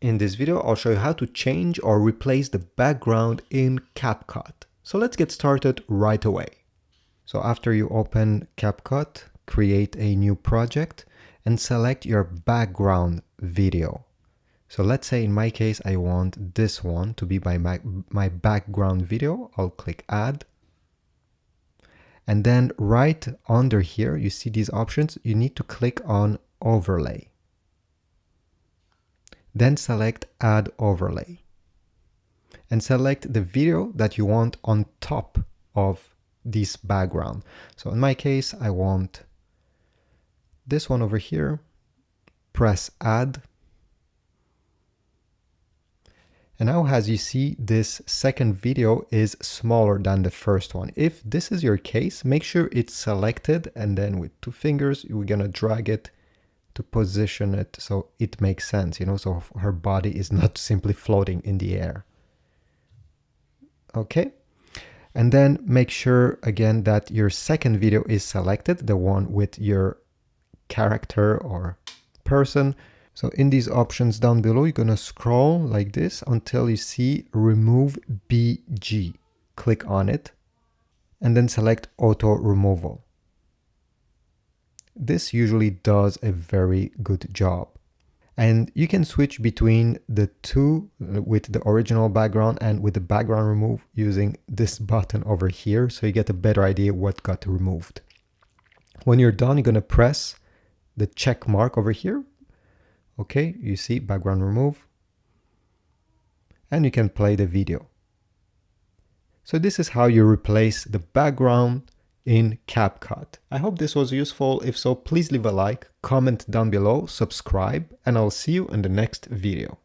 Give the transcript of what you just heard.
In this video, I'll show you how to change or replace the background in CapCut. So let's get started right away. So after you open CapCut, create a new project and select your background video. So let's say in my case, I want this one to be my background video. I'll click add. And then right under here, you see these options. You need to click on overlay. Then select add overlay and select the video that you want on top of this background. So in my case, I want this one over here. Press add. And now as you see, this second video is smaller than the first one. If this is your case, make sure it's selected, and then with 2 fingers, we're gonna drag it to position it so it makes sense, so her body is not simply floating in the air. Okay. And then make sure again that your second video is selected, the one with your character or person. So in these options down below, you're gonna scroll like this until you see remove BG. Click on it and then select auto removal. This usually does a very good job. And you can switch between the two with the original background and with the background remove using this button over here, so you get a better idea what got removed. When you're done, you're going to press the check mark over here. Okay, you see background remove. And you can play the video. So this is how you replace the background in CapCut. I hope this was useful. If so, please leave a like, comment down below, subscribe, and I'll see you in the next video.